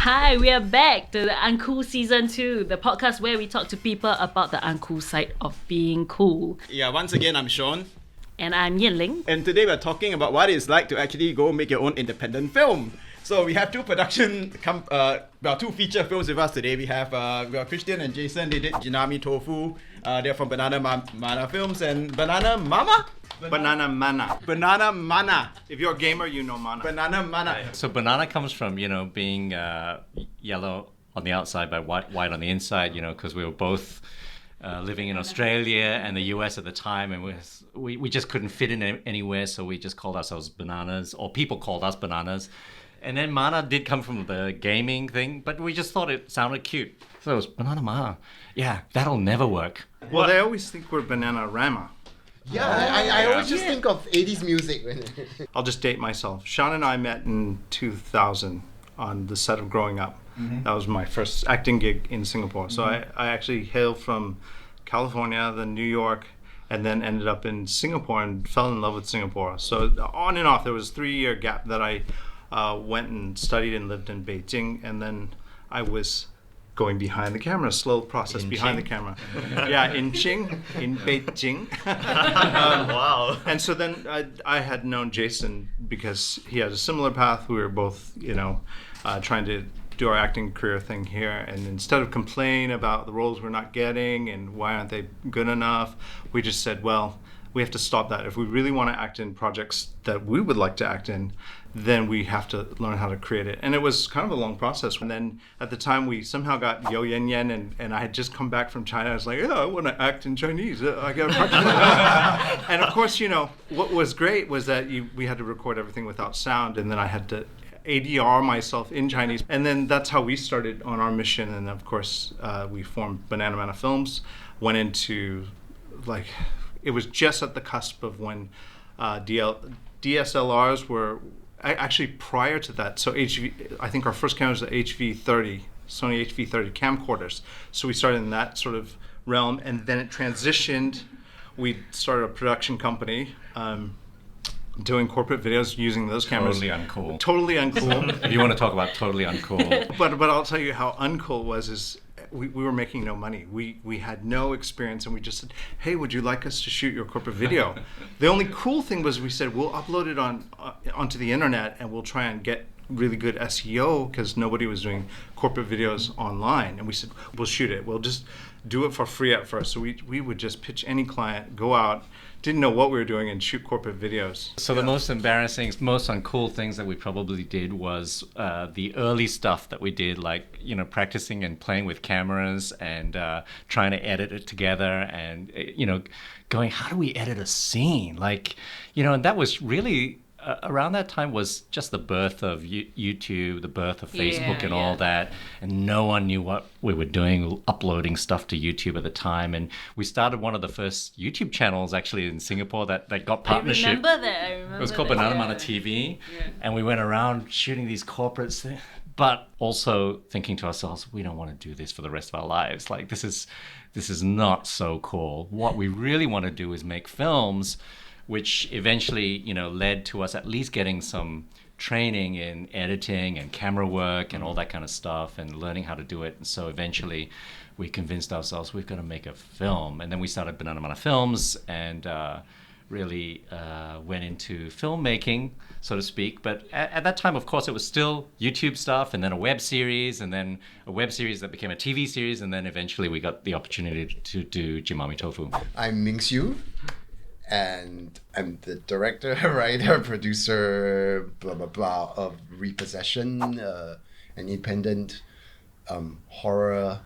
Hi, we are back to the Uncool Season 2, the podcast where we talk to people about the uncool side of being cool. Yeah, once again, I'm Sean. And I'm Yin-Ling. And today we're talking about what it's like to actually go make your own independent film. So we have two two feature films with us today. We have Christian and Jason. They did Jimami, Tofu. They're from Banana Mana Films and Banana Mama? Banana Mana. Banana Mana. If you're a gamer, you know Mana. Banana Mana. So banana comes from, being yellow on the outside but white on the inside, because we were both living in Australia and the US at the time, and we just couldn't fit in anywhere, so we just called ourselves bananas, or people called us bananas. And then Mana did come from the gaming thing, but we just thought it sounded cute. So it was Banana Mana. Yeah, that'll never work. Well, they always think we're Banana Rama. Yeah, I always just think of 80s music. I'll just date myself. Sean and I met in 2000 on the set of Growing Up. Mm-hmm. That was my first acting gig in Singapore. So I actually hailed from California, then New York, and then ended up in Singapore and fell in love with Singapore. So on and off, there was a 3-year gap that I went and studied and lived in Beijing, and then I was going behind the camera, slow process behind the camera. Yeah, in Beijing. Wow. And so then I had known Jason because he had a similar path. We were both, trying to do our acting career thing here. And instead of complain about the roles we're not getting and why aren't they good enough, we just said, well, we have to stop that. If we really want to act in projects that we would like to act in, then we have to learn how to create it. And it was kind of a long process. And then at the time we somehow got Yo Yen Yen, and I had just come back from China. I was like, yeah, I want to act in Chinese. I got to practice. And of course, what was great was that we had to record everything without sound, and then I had to ADR myself in Chinese. And then that's how we started on our mission. And of course, we formed Banana Mana Films, went into it was just at the cusp of when DSLRs were actually prior to that. So I think our first camera was the HV30, Sony HV30 camcorders. So we started in that sort of realm, and then it transitioned. We started a production company doing corporate videos using those cameras. Totally uncool. If you want to talk about totally uncool. But I'll tell you how uncool was we were making no money. We had no experience, and we just said, hey, would you like us to shoot your corporate video? The only cool thing was we said, we'll upload it onto the internet, and we'll try and get really good SEO, because nobody was doing corporate videos online. And we said, we'll shoot it. We'll just do it for free at first. So we would just pitch any client, go out, didn't know what we were doing, and shoot corporate videos. So the most embarrassing, most uncool things that we probably did was the early stuff that we did, like, practicing and playing with cameras and trying to edit it together, and, going, how do we edit a scene? And that was really, around that time was just the birth of YouTube, the birth of Facebook and all that. And no one knew what we were doing, uploading stuff to YouTube at the time. And we started one of the first YouTube channels actually in Singapore that got partnership. I remember that. It was called Banana Mana TV. Yeah. And we went around shooting these corporates, but also thinking to ourselves, we don't want to do this for the rest of our lives. This is not so cool. What we really want to do is make films, which eventually, led to us at least getting some training in editing and camera work and all that kind of stuff, and learning how to do it. And so eventually we convinced ourselves we've got to make a film. And then we started Banana Mana Films, and really went into filmmaking, so to speak. But at that time, of course, it was still YouTube stuff, and then a web series, and then a web series that became a TV series. And then eventually we got the opportunity to do Jimami Tofu. I'm Ming, and I'm the director, writer, producer, blah, blah, blah, of Repossession, an independent horror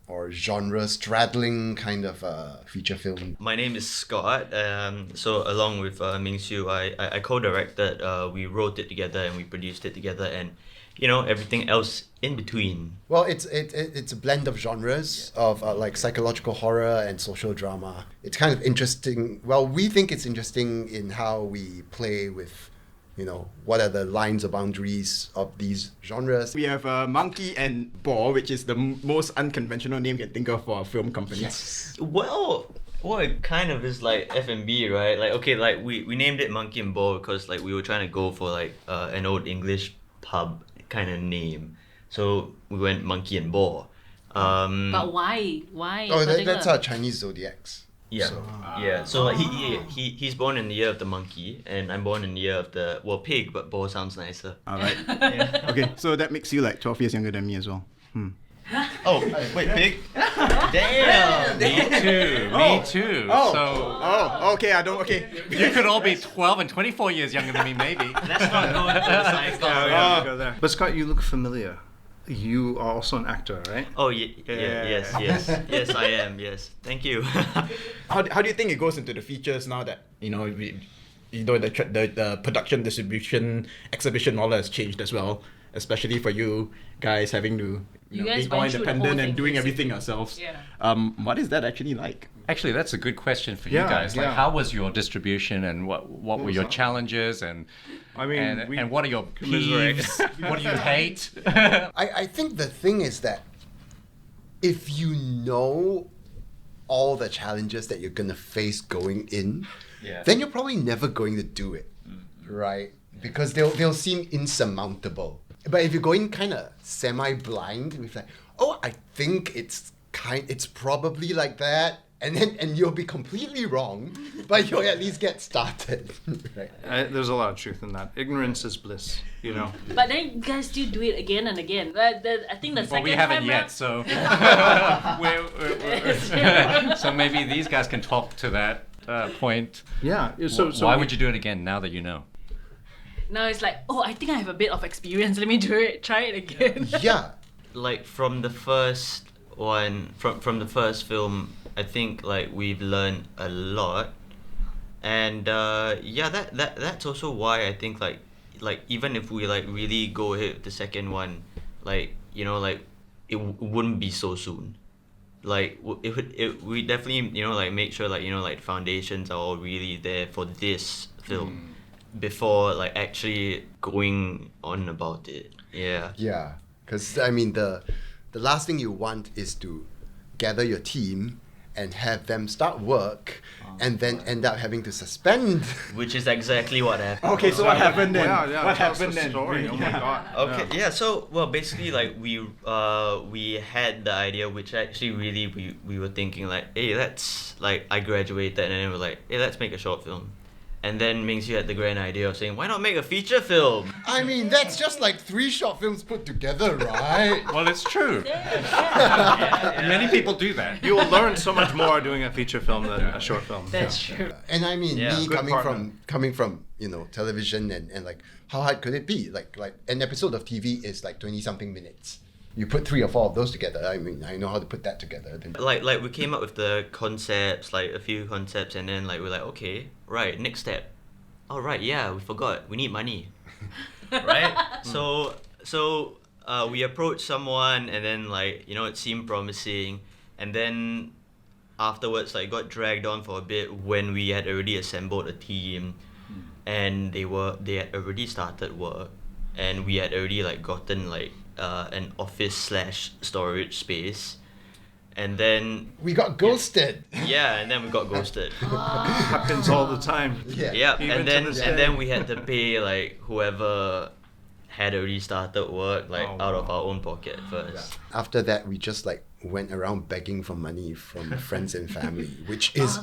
or genre straddling kind of feature film. My name is Scott. So along with Ming Xiu, I co-directed. We wrote it together and we produced it together, and everything else in between. Well, it's a blend of genres of like psychological horror and social drama. It's kind of interesting. Well, we think it's interesting in how we play with, what are the lines or boundaries of these genres. We have Monkey and Ball, which is the most unconventional name you can think of for a film company. Yes. Well, it kind of is like F&B, right? We named it Monkey and Ball because we were trying to go for an old English pub kind of name. So we went monkey and boar. But why? Why? Oh, that's particular? our Chinese zodiacs. Yeah, So- yeah. So like, he's born in the year of the monkey, and I'm born in the year of the pig, but boar sounds nicer. All right. Yeah. Okay, so that makes you like 12 years younger than me as well. Oh, wait, pig. Damn. Me too. Me too. So Oh, okay, I don't. Okay. you could all be 12 and 24 years younger than me, maybe. Let's not go into the science. Go there. But Scott, you look familiar. You are also an actor, right? Oh, yes, I am. Yes, thank you. How do you think it goes into the features now that the production, distribution, exhibition, all that has changed as well, especially for you guys having to You guys being more went through the whole independent thing, and doing everything basically. yourselves. Yeah. What is that actually like? Actually, that's a good question for you Yeah, guys. Like, yeah. how was your distribution, and what were your challenges, and I mean, and what are your commiserate. peeves? What do you hate? I think the thing is that if you know all the challenges that you're gonna face going in, then you're probably never going to do it, right? Because they'll seem insurmountable. But if you're going kind of semi-blind with like, oh, I think it's probably like that, and you'll be completely wrong, but you'll at least get started. Right? There's a lot of truth in that. Ignorance is bliss, you know. But then you guys still do it again and again. I think the Well, second we haven't time yet, round- so so maybe these guys can talk to that point. Yeah. So Why would you do it again now that you know? Now it's like, oh, I think I have a bit of experience. Let me do it. Try it again. Yeah. Like from the first one, from the first film, I think like we've learned a lot, and that's also why I think like even if we like really go ahead with the second one, like it wouldn't be so soon. Like we definitely like make sure like like foundations are all really there for this film before like actually going on about it. Yeah. Yeah, because I mean the last thing you want is to gather your team and have them start work and then end up having to suspend. Which is exactly what happened. Okay, so what happened then? Yeah, What tell us happened the then? story. Oh my god. Okay, yeah. So well, basically, like we had the idea, which actually really we were thinking like, hey, let's like I graduated and then we're like, hey, let's make a short film. And then Ming had the grand idea of saying, why not make a feature film? I mean, that's just like 3 short films put together, right? Well, it's true. Many people do that. You will learn so much more doing a feature film than a short film. That's true. And I mean, Yeah, me good coming from television and like how hard could it be? Like an episode of TV is like 20-something minutes. You put 3 or 4 of those together. I mean, I know how to put that together. Then Like we came up with the concepts, like a few concepts, and then like we're like, okay, right, next step. Oh right, yeah, we forgot. We need money, right? So we approached someone, and then like it seemed promising, and then afterwards like got dragged on for a bit when we had already assembled a team, and they had already started work, and we had already like gotten like an office/storage space, and then we got ghosted. and then we got ghosted. Happens all the time. Yeah. Yeah, Even and to then this and day. then we had to pay like whoever had already started work like Oh, out of wow. our own pocket first. After that, we just like went around begging for money from friends and family, which is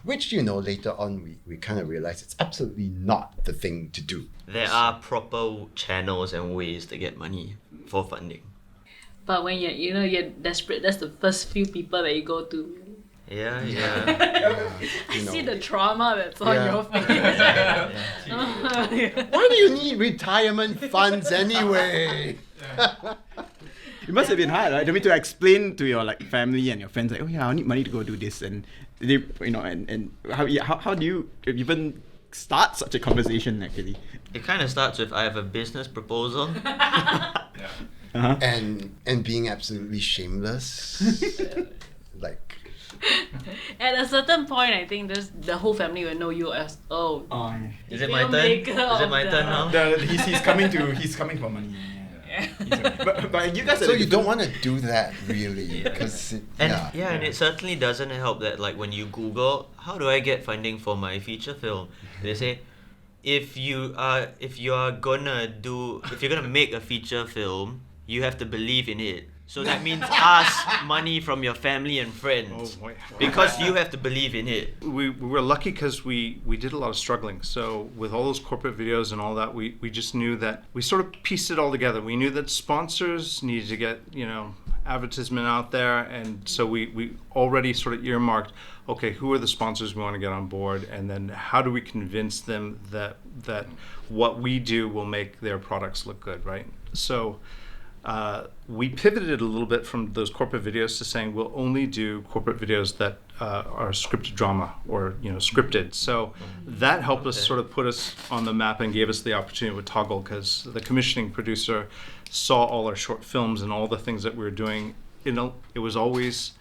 which later on we kind of realized it's absolutely not the thing to do. There are proper channels and ways to get money for funding. But when you're desperate, that's the first few people that you go to. Yeah. I see the trauma that's on Yeah. your face. Why do you need retirement funds anyway? It must have been hard, right? I mean, to explain to your like family and your friends, like, oh yeah, I need money to go do this, and they, and how do you even start such a conversation actually? It kind of starts with I have a business proposal. and being absolutely shameless. Like At a certain point, I think the whole family will know you as Is it my turn? Is it my turn now? He's coming for money. But you guys are so you don't want to do that really because And it certainly doesn't help that like when you Google how do I get funding for my feature film, they say if you're gonna make a feature film, you have to believe in it. So that means ask money from your family and friends. Oh, boy. Because you have to believe in it. We were lucky because we did a lot of struggling. So with all those corporate videos and all that, we just knew that we sort of pieced it all together. We knew that sponsors needed to get, advertisement out there. And so we already sort of earmarked, okay, who are the sponsors we want to get on board? And then how do we convince them that what we do will make their products look good, right? So we pivoted a little bit from those corporate videos to saying we'll only do corporate videos that are scripted drama or scripted. So that helped us sort of put us on the map and gave us the opportunity with Toggle, because the commissioning producer saw all our short films and all the things that we were doing. It was always,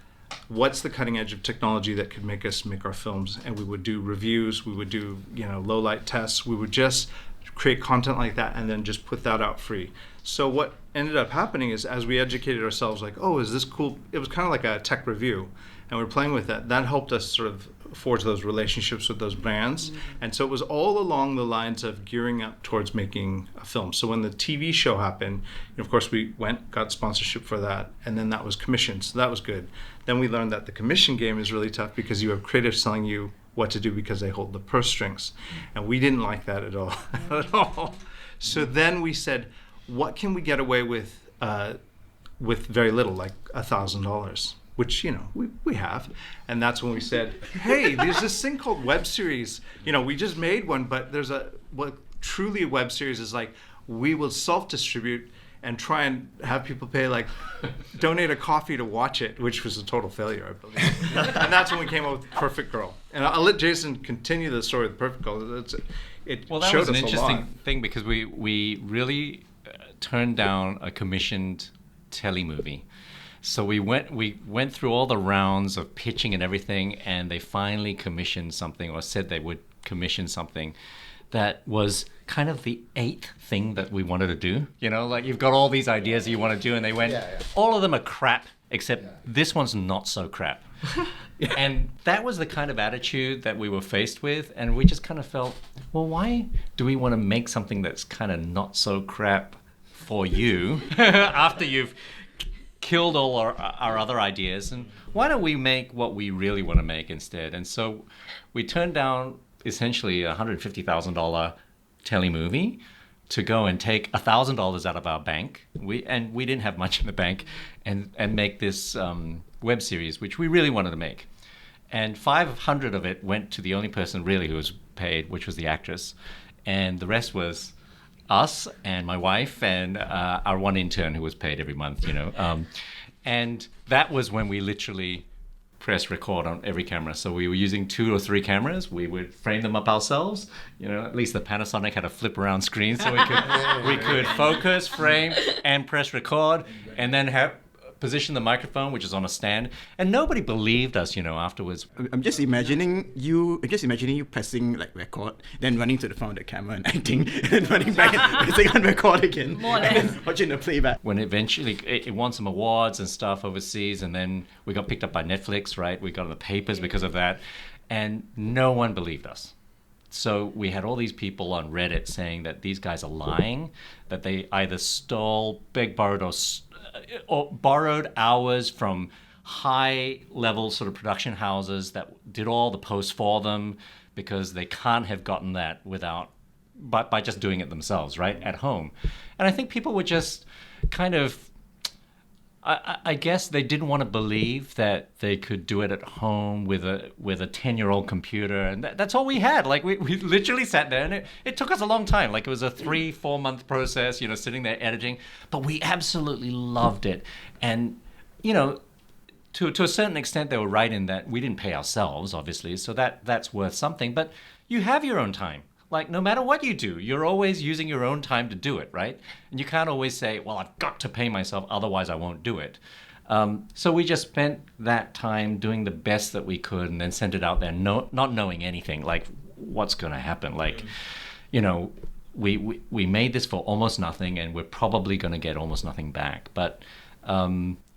what's the cutting edge of technology that could make us make our films? And we would do reviews, we would do low light tests, we would just create content like that and then just put that out free. So what ended up happening is, as we educated ourselves, like, oh, is this cool? It was kind of like a tech review, and we were playing with that. That helped us sort of forge those relationships with those brands. And so it was all along the lines of gearing up towards making a film. So when the TV show happened, of course, we got sponsorship for that, and then that was commissioned. So that was good. Then we learned that the commission game is really tough because you have creatives telling you what to do because they hold the purse strings. And we didn't like that at all. At all. So then we said, what can we get away with very little, like $1,000, which we have. And that's when we said, hey, there's this thing called web series. We just made one, but there's what truly a web series is like. We will self-distribute and try and have people pay, like, donate a coffee to watch it, which was a total failure, I believe. And that's when we came up with Perfect Girl. And I'll let Jason continue the story of the Perfect Girl. Well, that was an interesting thing because we really turned down a commissioned telemovie. So we went through all the rounds of pitching and everything, and they finally commissioned something, or said they would commission something that was kind of the 8th thing that we wanted to do. Like, you've got all these ideas that you want to do, and they went, all of them are crap, except this one's not so crap. And that was the kind of attitude that we were faced with, and we just kind of felt, well, why do we want to make something that's kind of not so crap for you after you've killed all our other ideas? And why don't we make what we really want to make instead? And so we turned down essentially a $150,000 telemovie to go and take $1,000 out of our bank. We didn't have much in the bank, and make this web series, which we really wanted to make. And 500 of it went to the only person really who was paid, which was the actress. And the rest was us and my wife and our one intern who was paid every month, and that was when we literally press record on every camera. So we were using 2 or 3 cameras. We would frame them up ourselves. At least the Panasonic had a flip around screen, so we could focus, frame, and press record, and then position the microphone, which is on a stand. And nobody believed us, afterwards. I'm just imagining you pressing like record, then running to the front of the camera and acting, and then running back and pressing on record again. More or less. And then watching the playback. When eventually it won some awards and stuff overseas, and then we got picked up by Netflix, right? We got in the papers because of that, and no one believed us. So we had all these people on Reddit saying that these guys are lying, that they either stole, borrowed, or borrowed hours from high-level sort of production houses that did all the posts for them, because they can't have gotten that by just doing it themselves, right, at home. And I think people were just kind of, I guess they didn't want to believe that they could do it at home with a 10-year-old computer, and that's all we had. Like, we literally sat there, and it took us a long time. Like, it was a 3-4 month process, sitting there editing, but we absolutely loved it. And to a certain extent, they were right in that we didn't pay ourselves, obviously, so that's worth something. But you have your own time. Like, no matter what you do, you're always using your own time to do it, right? And you can't always say, well, I've got to pay myself, otherwise I won't do it. So we just spent that time doing the best that we could, and then sent it out there, not knowing anything, like what's going to happen. Like, we made this for almost nothing, and we're probably going to get almost nothing back. But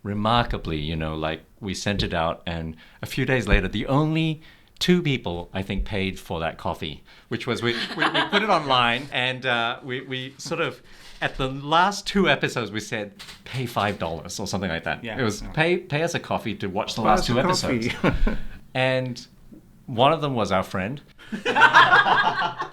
remarkably, like, we sent it out, and a few days later, the only 2 people, I think, paid for that coffee, which was we put it online, and we sort of, at the last 2 episodes, we said, pay $5 or something like that. Yeah. It was pay us a coffee to watch the Buy last us 2 a episodes. coffee. And one of them was our friend.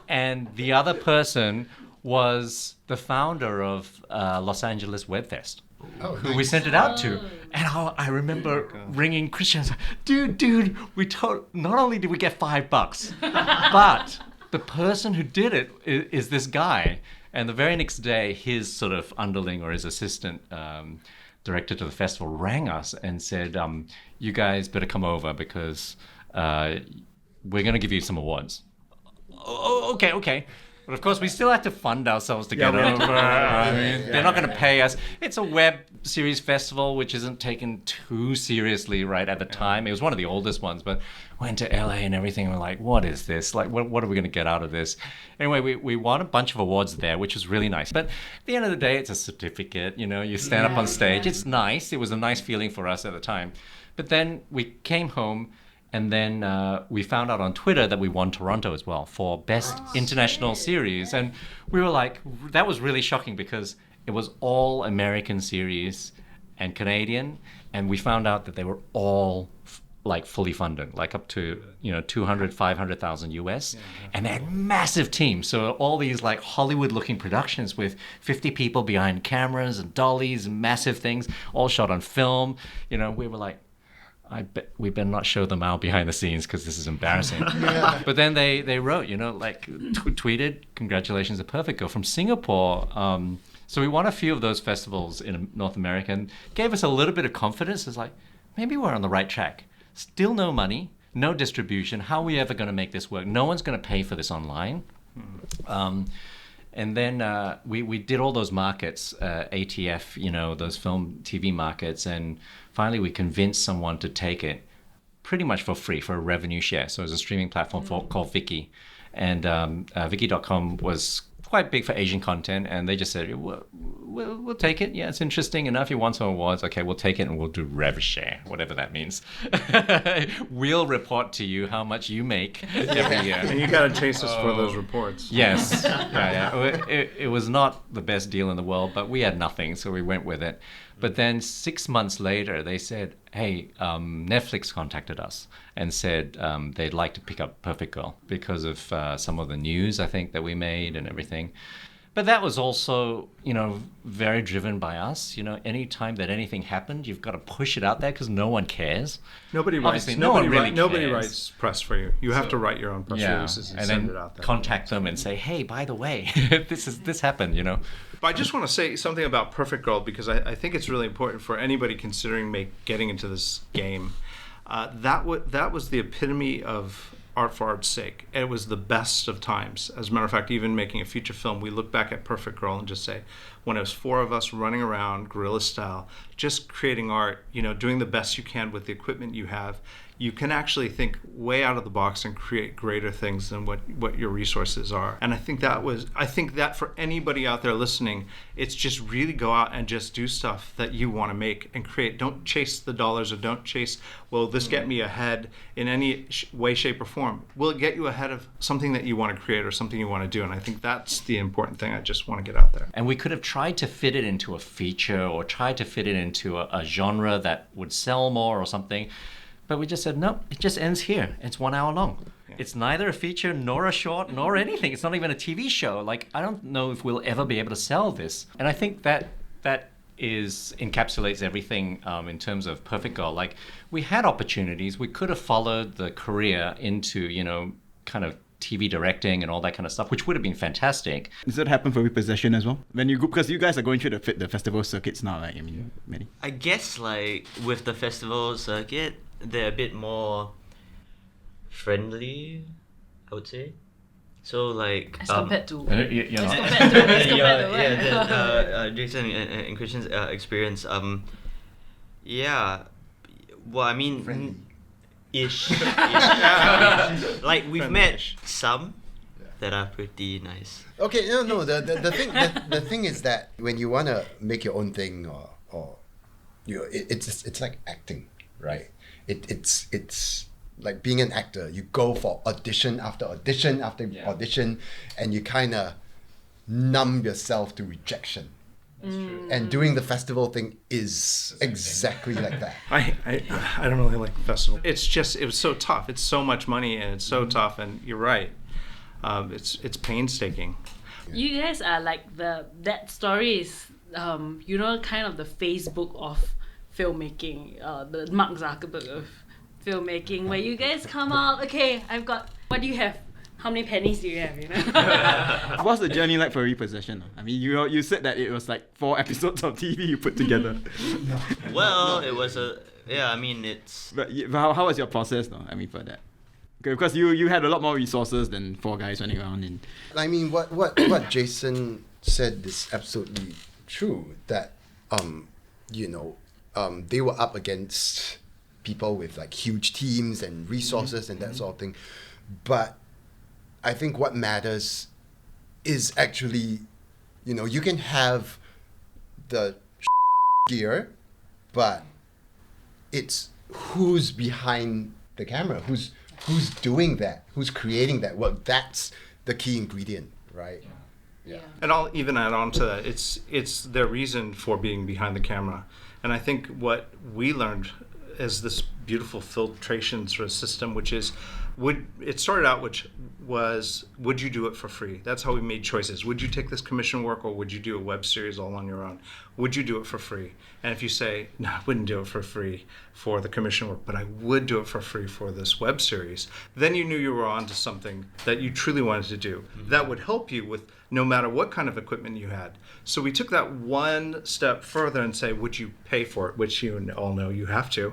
And the other person was the founder of Los Angeles Web Fest, who we sent it out to. And I remember ringing Christian and saying, dude, not only did we get $5, but the person who did it is this guy. And the very next day, his sort of underling or his assistant director to the festival rang us and said, you guys better come over because we're going to give you some awards. Oh, okay. But of course, we still have to fund ourselves to get over. I mean, they're not going to pay us. It's a web series festival, which isn't taken too seriously right at the time. It was one of the oldest ones, but went to LA and everything. And we're like, what is this? Like, what are we going to get out of this? Anyway, we won a bunch of awards there, which was really nice. But at the end of the day, it's a certificate. You know, you stand up on stage. It's nice. It was a nice feeling for us at the time. But then we came home. And then we found out on Twitter that we won Toronto as well for Best International Series. And we were like, that was really shocking because it was all American series and Canadian. And we found out that they were all like fully funded, like up to, 200, 500,000 US. And they had massive teams. So all these like Hollywood looking productions with 50 people behind cameras and dollies and massive things, all shot on film. We were like, I bet we better not show them our behind the scenes because this is embarrassing. But then they wrote, tweeted, congratulations, a perfect girl from Singapore. So we won a few of those festivals in North America and gave us a little bit of confidence. It's like, maybe we're on the right track. Still no money, no distribution. How are we ever going to make this work? No one's going to pay for this online. And then we did all those markets, ATF, those film TV markets, and finally we convinced someone to take it pretty much for free for a revenue share. So it was a streaming platform called Viki. And Viki.com was quite big for Asian content, and they just said, we'll take it. Yeah, it's interesting enough. You want some awards. Okay, we'll take it and we'll do rev share, whatever that means. We'll report to you how much you make every year. And you got to chase us for those reports. Yes. It was not the best deal in the world, but we had nothing, so we went with it. But then 6 months later, they said, hey, Netflix contacted us and said they'd like to pick up Perfect Girl because of some of the news, I think, that we made and everything. But that was also, very driven by us. Any time that anything happened, you've got to push it out there because no one cares. Nobody writes. Nobody writes press for you. You have to write your own press releases and send it out there. Contact them and say, hey, by the way, this happened. But I just want to say something about Perfect Girl because I think it's really important for anybody considering getting into this game. That was the epitome of art for art's sake. It was the best of times. As a matter of fact, even making a feature film, we look back at Perfect Girl and just say, when it was 4 of us running around guerrilla style, just creating art, doing the best you can with the equipment you have, you can actually think way out of the box and create greater things than what your resources are. And I think that for anybody out there listening, it's just really go out and just do stuff that you want to make and create. Don't chase the dollars or don't chase, will this get me ahead in any way, shape, or form? Will it get you ahead of something that you want to create or something you want to do? And I think that's the important thing I just want to get out there. And we could have tried to fit it into a feature or tried to fit it into a genre that would sell more or something. But we just said, no, it just ends here. It's 1 hour long. Yeah. It's neither a feature nor a short nor anything. It's not even a TV show. Like, I don't know if we'll ever be able to sell this. And I think that encapsulates everything in terms of Perfect Girl. Like, we had opportunities. We could have followed the career into, kind of TV directing and all that kind of stuff, which would have been fantastic. Does that happen for Repossession as well? Because you guys are going through the festival circuits now, like, many. I guess, like, with the festival circuit, they're a bit more friendly, I would say. So, like... As compared to... Jason and Christian's experience, yeah. Well, I mean... Friendly. Ish. Like, we've met some that are pretty nice. Okay, no. The thing is that when you want to make your own thing, or it's like acting, right? It's like being an actor, you go for audition after audition after audition, and you kind of numb yourself to rejection. That's true. And doing the festival thing is exactly like that. I don't really like the festival. It's just, it was so tough. It's so much money and it's so tough, and you're right. It's painstaking. You guys are like that story is you know, kind of the Facebook of filmmaking, the Mark Zuckerberg of filmmaking, where you guys come out, okay, what do you have? How many pennies do you have, you know? What's the journey like for Repossession? I mean, you said that it was like 4 episodes of TV you put together. Well, it was I mean, it's... But how was your process though? I mean, for that? Because you had a lot more resources than 4 guys running around. And I mean, what Jason said is absolutely true. That they were up against people with like huge teams and resources and that sort of thing. But I think what matters is actually, you can have the gear, but it's who's behind the camera, who's doing that, who's creating that work. That's the key ingredient, right? Yeah. And I'll even add on to that. It's their reason for being behind the camera. And I think what we learned is this beautiful filtration sort of system, which is, it started out would you do it for free? That's how we made choices. Would you take this commission work, or would you do a web series all on your own? Would you do it for free? And if you say, no, I wouldn't do it for free for the commission work, but I would do it for free for this web series, then you knew you were onto something that you truly wanted to do that would help you with no matter what kind of equipment you had. So we took that one step further and say, would you pay for it? Which you all know you have to.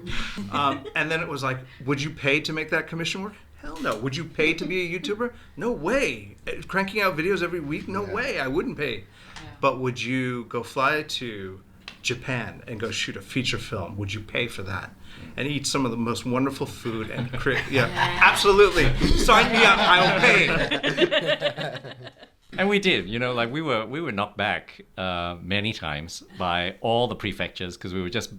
And then it was like, would you pay to make that commission work? Hell no. Would you pay to be a YouTuber? No way. Cranking out videos every week? No way. I wouldn't pay. Yeah. But would you go fly to Japan and go shoot a feature film? Would you pay for that? And eat some of the most wonderful food and absolutely. Sign me up. I'll pay. And we did, like we were knocked back many times by all the prefectures, because we were just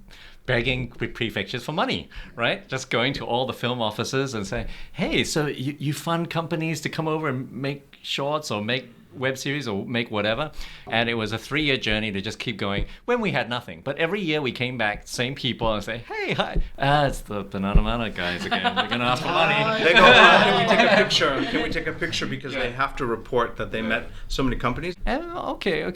begging prefectures for money, right? Just going to all the film offices and saying, hey, so you fund companies to come over and make shorts or make web series or make whatever. And it was a 3-year journey to just keep going when we had nothing. But every year we came back, same people, and say, hey, hi, it's the Banana Mana guys again. They're going to ask for money. They go, can we take a picture? Can we take a picture? Because they have to report that they met so many companies. And okay.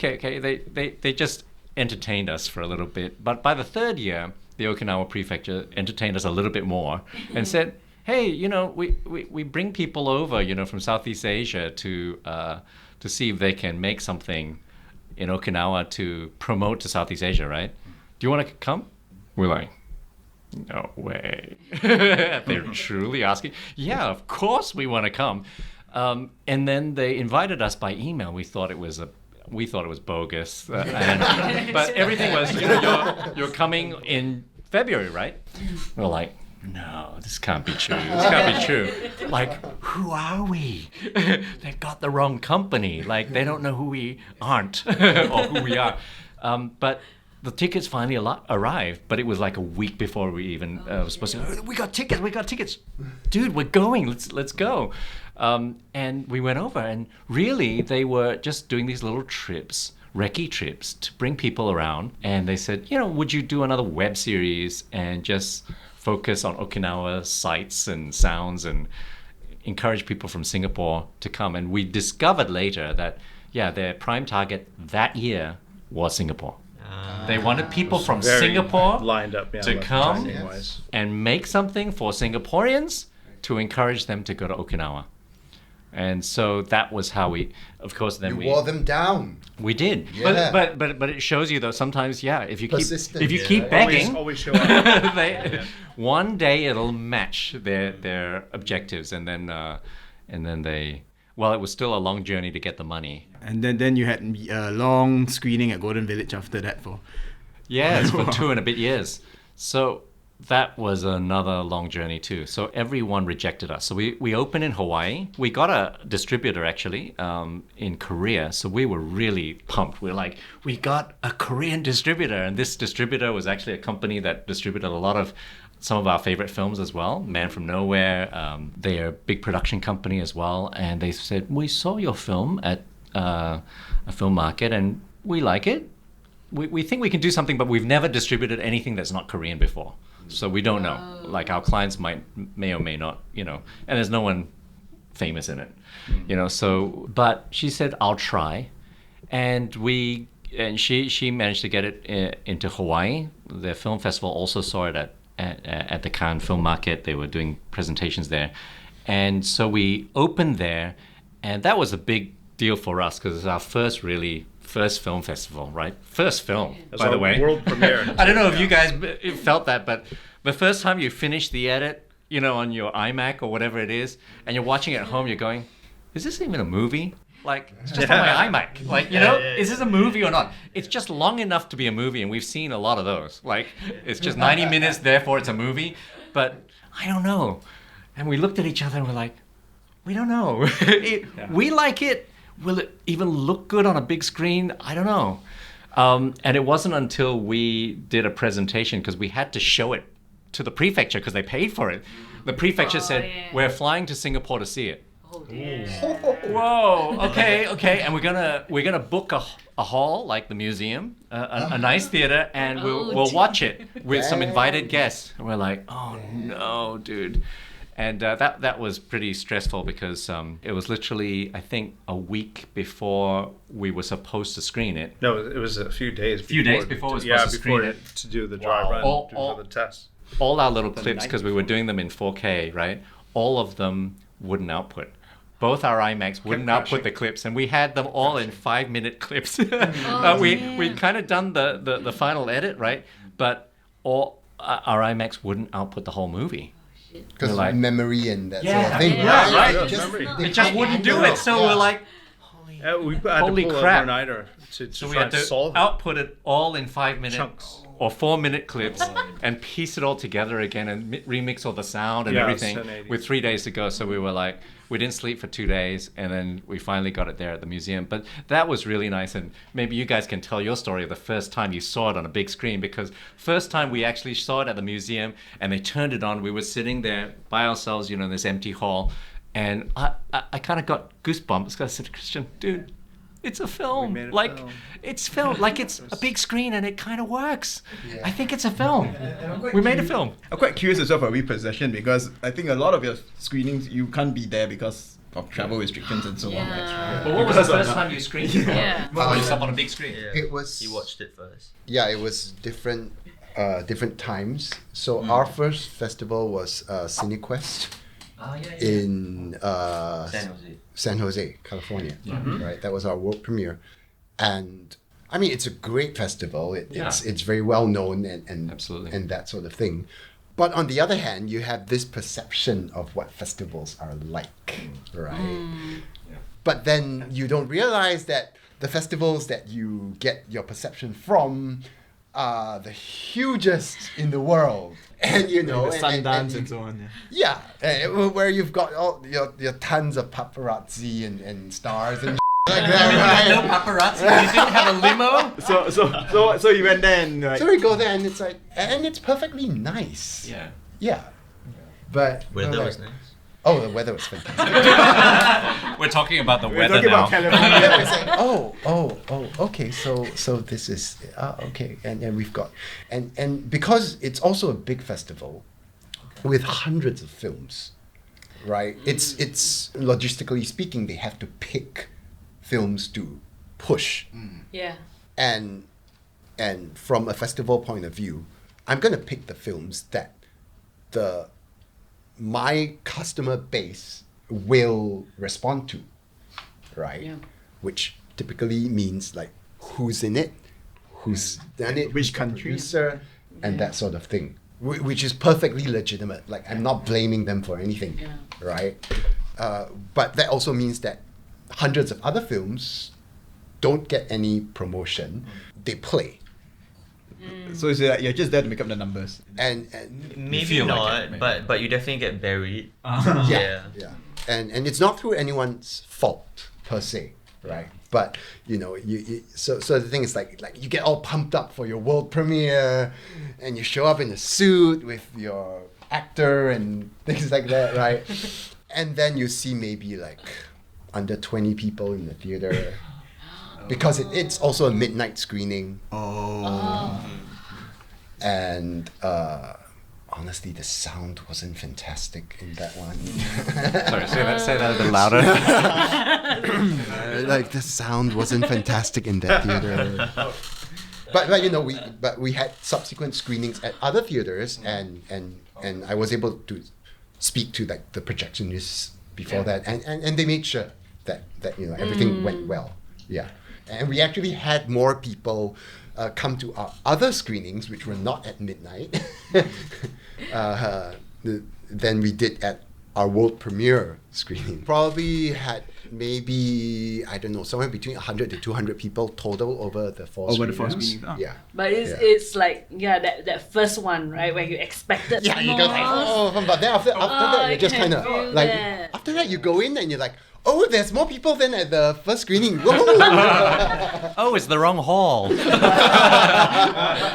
They just entertained us for a little bit. But by the 3rd year, the Okinawa prefecture entertained us a little bit more and said, hey, we bring people over, from Southeast Asia to see if they can make something in Okinawa to promote to Southeast Asia, right? Do you want to come? We're like, no way. They're truly asking. Yeah, of course we want to come. And then they invited us by email. We thought it was bogus. But everything was, you're coming in February, right? We're like, no, this can't be true. This can't be true. Like, who are we? They've got the wrong company. Like, they don't know who we aren't or who we are. But the tickets finally arrived, but it was like a week before we even were supposed to. We got tickets. Dude, we're going. Let's go. And we went over, and really they were just doing these little trips, recce trips, to bring people around. And they said, would you do another web series and just focus on Okinawa sights and sounds and encourage people from Singapore to come? And we discovered later that, their prime target that year was Singapore. They wanted people from Singapore lined up, to come and make something for Singaporeans to encourage them to go to Okinawa. And so that was how we, of course, then we wore them down. We did, Yeah. but it shows you though sometimes, if you Persistent. keep begging, always show up. one day it'll match their objectives, and then they. Well, it was still a long journey to get the money. And then you had a long screening at Golden Village after that for... Yes, for 2 and a bit years. So that was another long journey too. So everyone rejected us. So we opened in Hawaii. We got a distributor actually in Korea. So we were really pumped. We're like, we got a Korean distributor. And this distributor was actually a company that distributed a lot of some of our favorite films as well. Man from Nowhere, they're a big production company as well, and they said, we saw your film at a film market and we like it. We think we can do something, but we've never distributed anything that's not Korean before. So we don't know. Like our clients may or may not, you know, and there's no one famous in it, you know, so, but she said, I'll try. And she managed to get it into Hawaii. The film festival also saw it at the Cannes Film Market. They were doing presentations there. And so we opened there, and that was a big deal for us because it's our first film festival, right? First film, by the way. World premiere. I don't know if you guys felt that, but the first time you finish the edit, you know, on your iMac or whatever it is, and you're watching it at home, you're going, is this even a movie? Like, it's just on my iMac. Like, you know, is this a movie or not? It's just long enough to be a movie, and we've seen a lot of those. Like, it's just 90 minutes, therefore it's a movie. But I don't know. And we looked at each other and we're like, we don't know. We like it. Will it even look good on a big screen? I don't know. And it wasn't until we did a presentation, because we had to show it to the prefecture because they paid for it. The prefecture said, we're flying to Singapore to see it. Oh dear. Whoa. Okay. And we're gonna book a hall like the museum, a nice theater, and we'll watch it with some invited guests. And we're like, oh no, dude. And that was pretty stressful because it was literally, I think, a week before we were supposed to screen it. No, it was a few days. Before we were supposed to screen it. To do the dry run, for the test. All our little clips, because we were doing them in 4K, right? All of them wouldn't output. Both our iMacs wouldn't output the clips, and we had them all in 5-minute clips. We'd kind of done the final edit, right? But all our iMacs wouldn't output the whole movie. Because of memory and that sort of thing. Yeah, right. It just wouldn't do it. So we're like, we had holy to pull crap. overnighter to So we try had and to solve it. output it all in 5-minute Chunks. or 4-minute clips and piece it all together again and remix all the sound and Yeah, everything 1080. with 3 days to go. So we were like, we didn't sleep for 2 days, and then we finally got it there at the museum. But that was really nice, and maybe you guys can tell your story of the first time you saw it on a big screen, because first time we actually saw it at the museum and they turned it on, we were sitting there by ourselves, you know, in this empty hall, and I kind of got goosebumps. I said to Christian, dude, it's a film. made a like film. it's film. Like it's a big screen and it kind of works. I think it's a film. We made a film. I'm quite curious as well for Repossession, because I think a lot of your screenings you can't be there because of travel restrictions and so on. Right? But what was the first time you screened it? Yeah. Yourself on a big screen. Yeah. It was. You watched it first. Yeah, it was different times. So our first festival was CineQuest in San Jose, California. Right, that was our world premiere, and I mean it's a great festival. It's very well known and Absolutely. and that sort of thing. But on the other hand, you have this perception of what festivals are like, right? But then you don't realize that the festivals that you get your perception from are the hugest in the world. And you know, Sundance and so on. yeah, where you've got all your tons of paparazzi and stars and like that, No right? paparazzi. You didn't have a limo. So you went there and like, So we go there and it's like, and it's perfectly nice. Yeah. But Weather like, was nice. oh, the weather was fantastic. We're talking about the we're weather talking now. about California. It's like, okay, so this is okay, and we've got and because it's also a big festival with hundreds of films, right? It's logistically speaking, they have to pick films to push, Yeah. and from a festival point of view, I'm gonna pick the films that my customer base will respond to, right? Yeah. Which typically means like who's in it, who's done it, Which who's the country. producer, and that sort of thing, which is perfectly legitimate. Like I'm not blaming them for anything, Yeah. right? But that also means that hundreds of other films don't get any promotion. They play, So it's like you're just there to make up the numbers. and Maybe feel like not, it, maybe. but you definitely get buried. yeah, and it's not through anyone's fault per se, right? But so the thing is like you get all pumped up for your world premiere, and you show up in a suit with your actor and things like that, right? And then you see maybe like under 20 people in the theater, because it's also a midnight screening. And honestly, the sound wasn't fantastic in that one. Sorry, say that a bit louder. Like the sound wasn't fantastic in that theater. But we had subsequent screenings at other theaters, and I was able to speak to like the projectionists before that, and they made sure that everything went well. Yeah, and we actually had more people come to our other screenings, which were not at midnight, than we did at our world premiere screening. Probably had maybe, I don't know, somewhere between 100 to 200 people total over the four screenings. Yeah. But it's like, that first one, right, where you expected Yeah, you more. go like, but then after that, I you just can kind feel of, like, that. after that, you go in and you're like, oh, there's more people than at the first screening. Whoa. Oh, it's the wrong hall.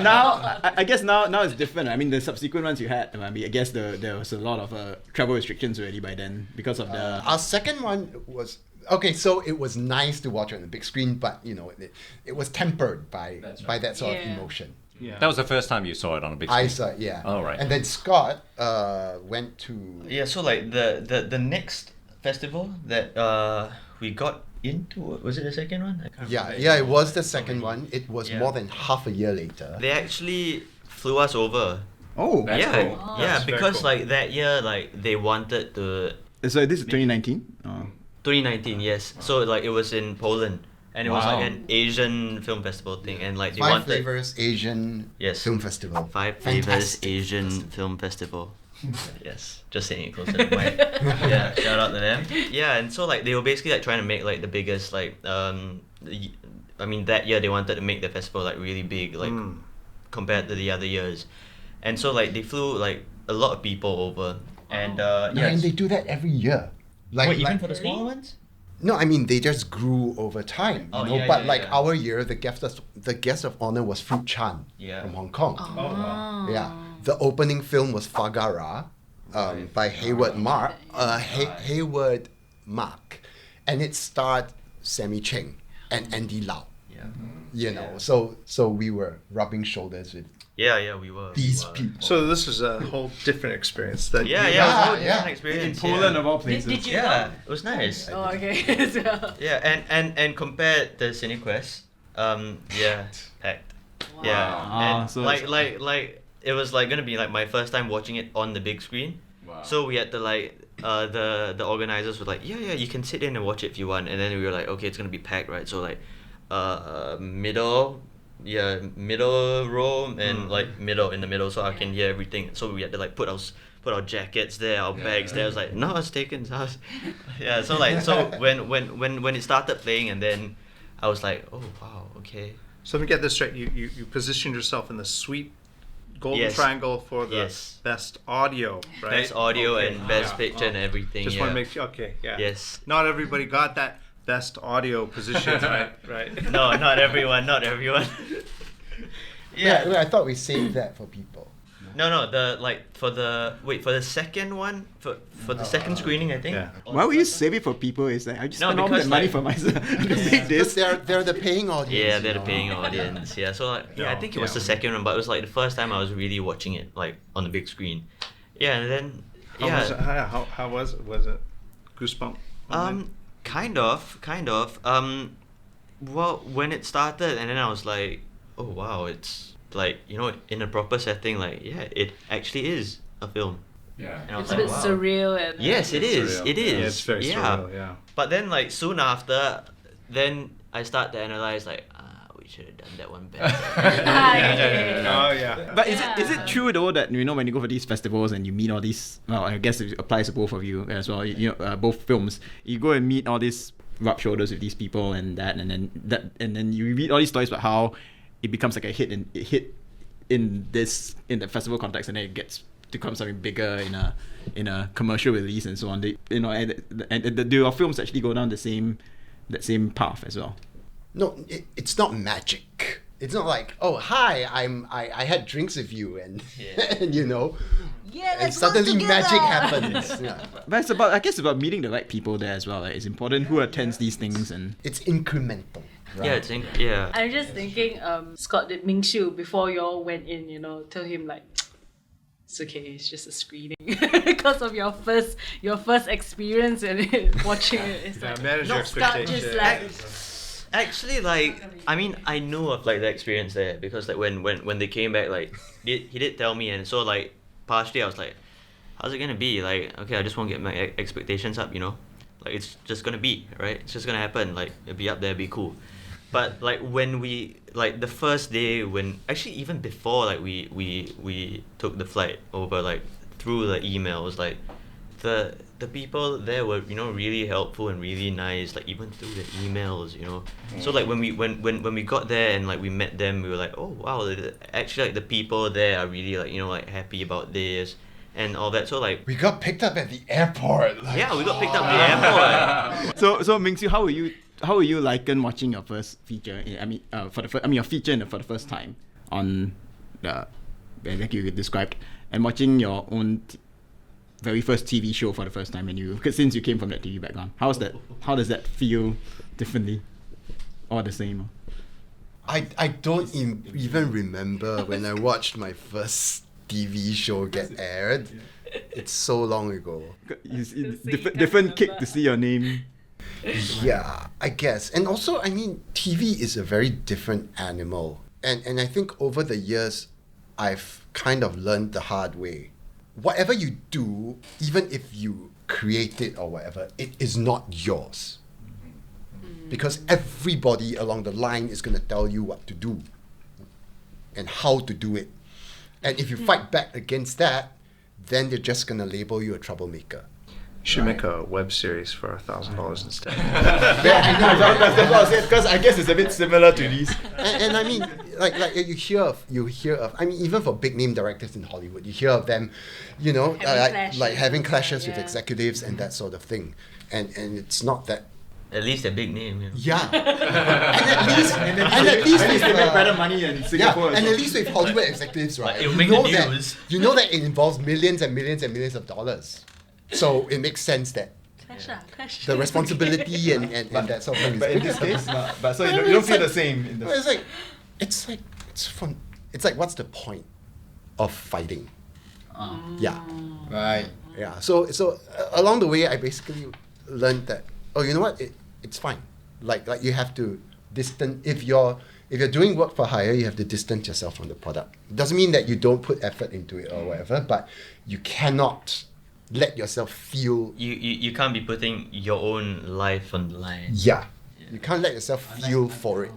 Now, I guess now it's different. I mean, the subsequent ones you had, I mean, I guess there was a lot of travel restrictions already by then because of the... Our second one was... Okay, so it was nice to watch on the big screen, but, it was tempered by that sort of emotion. Yeah. That was the first time you saw it on a big screen. I saw it, yeah. Oh, right. And then Scott went to... Yeah, so like the next festival that we got into, was it the second one? I can't remember. Yeah, it was the second one. It was Yeah. more than half a year later. They actually flew us over. Oh, That's yeah, cool. yeah, That's very because cool. like that year, like they wanted to. so this is 2019? 2019, yes. So like it was in Poland, and it was Wow. like an Asian film festival thing, and like they Five wanted Flavors Asian Yes. Film Festival. Five Flavors Fantastic Asian festival. Film Festival. Yes, just saying it closer to the mic. Yeah, shout out to them. Yeah, and so like they were basically like trying to make like the biggest like I mean that year they wanted to make the festival like really big like compared to the other years, and so like they flew like a lot of people over, and And they do that every year. Like, wait, even like- for the smaller ones? No, I mean they just grew over time. Oh, You know? yeah, But yeah, like yeah. our year, the guest of honor was Fruit Chan from Hong Kong. Oh, wow. Yeah, the opening film was Fagara, by Hayward Mark, Hayward Mark, and it starred Sammy Cheng and Andy Lau. Yeah. So we were rubbing shoulders with Yeah, we were. these we were. people. So this is a whole different experience. That Yeah, you- yeah, it was a whole Yeah, different yeah. experience. Poland yeah. of all places. Did you Yeah, go? it was nice. Oh, okay. So, Yeah, and compared to CineQuest, yeah, packed. Yeah, Ah, and so like it was like gonna be like my first time watching it on the big screen. Wow. So we had to like the organizers were like, yeah, you can sit in and watch it if you want, and then we were like, okay, it's gonna be packed, right? So like, middle row and like middle in the middle, so I can hear everything. So we had to like put our jackets there, our bags there. I was like, no, it's taken. Yeah, so like when it started playing, and then I was like, oh wow, okay. So let me get this straight. You positioned yourself in the sweet golden Yes. triangle for the Yes. best audio, right? Best audio Okay. and best Yeah. picture and everything. Just yeah. want to make sure. Okay, yeah. Yes. Not everybody got that best audio position, right? Right. No, not everyone. Not everyone. Yeah, I thought we saved that for people. No, for the second one for the second screening, I think. Yeah. Why would you save it for people? Is like I just No, spend all because, that money like- for myself to make Because this. they're the paying audience. Yeah, you they're the know. paying audience. Yeah, so like, I think it was the second one, but it was like the first time I was really watching it like on the big screen. Yeah, and then How was it? Was it goosebump? Kind of. Well, when it started, and then I was like, oh wow, it's like, in a proper setting, like, yeah, it actually is a film. Yeah. And I was it's a bit wow. surreal and Yes, it is. surreal. It is. Yeah, it's very surreal. Yeah. But then, like, soon after, then I start to analyze, like, we should have done that one better. Oh yeah. But is it true though that when you go for these festivals and you meet all these, well, I guess it applies to both of you as well. Both films, you go and meet all these, rub shoulders with these people and then you read all these stories about how it becomes like a hit in the festival context, and then it gets to become something bigger in a commercial release and so on. Do your films actually go down the same that same path as well? No, it's not magic. It's not like, oh hi, I had drinks with you and and you know, Yeah, and let's work suddenly together. magic happens. Yeah. But it's about, I guess, about meeting the right people there as well. Like, it's important who attends these things, and It's incremental. Right? Yeah, yeah. I'm just thinking, Scott did Ming before y'all went in, you know, tell him like, it's okay, it's just a screening because of your first experience and watching it. It's like, manage your Scott just expectations. like, Actually, like, I mean, I know of like the experience there because like when they came back, like he did tell me, and so like partially I was like, how's it gonna be? Like, okay, I just won't get my expectations up, you know, like it's just gonna be right. It's just gonna happen. Like it'll be up there, be cool. But like when we like the first day when actually even before like we took the flight over, like through the emails, like the people there were, you know, really helpful and really nice, like even through the emails, you know. So like when we got there and like we met them, we were like, oh wow, actually like the people there are really like, you know, like happy about this and all that. So like We got picked up at the airport. Like, yeah, we got picked up at the airport. so Ming Siu, how will you liken watching your first feature? Your feature for the first time on the, like you described, and watching your own very first TV show for the first time, because since you came from that TV background, how does that feel differently, or the same? I don't even remember when I watched my first TV show get aired. It's so long ago. Different kick to see your name. Yeah, I guess. And also, I mean, TV is a very different animal. And I think over the years, I've kind of learned the hard way. Whatever you do, even if you create it or whatever, it is not yours. Because everybody along the line is going to tell you what to do and how to do it. And if you fight back against that, then they're just going to label you a troublemaker. You should make a web series for $1,000 instead. Yeah, I know. That's what I was saying, because I guess it's a bit similar to these. And I mean, like you hear of. I mean, even for big name directors in Hollywood, you hear of them, you know, having clashes with executives and that sort of thing. And it's not that. At least a big name. Yeah. Yeah. and at least they with, make better money in Singapore. yeah, and at least with Hollywood executives, right? It'll make the news. You know that it involves millions and millions and millions of dollars. So it makes sense that clash. the responsibility and that sort of thing. But in this case, but so you don't feel the same. In the It's fun. It's like, what's the point of fighting? Yeah. right. Yeah. So along the way, I basically learned that, oh, you know what? It's fine. Like you have to distance. If you're doing work for hire, you have to distance yourself from the product. It doesn't mean that you don't put effort into it or whatever, but you cannot let yourself feel. You can't be putting your own life on the line. Yeah. You can't let yourself feel for it.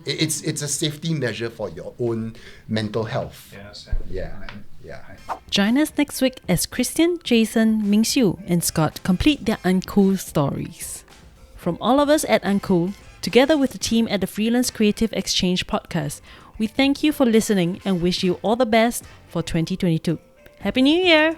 It's a safety measure for your own mental health. Yeah. Join us next week as Christian, Jason, Ming Siu, and Scott complete their Uncool stories. From all of us at Uncool, together with the team at the Freelance Creative Exchange podcast, we thank you for listening and wish you all the best for 2022. Happy New Year!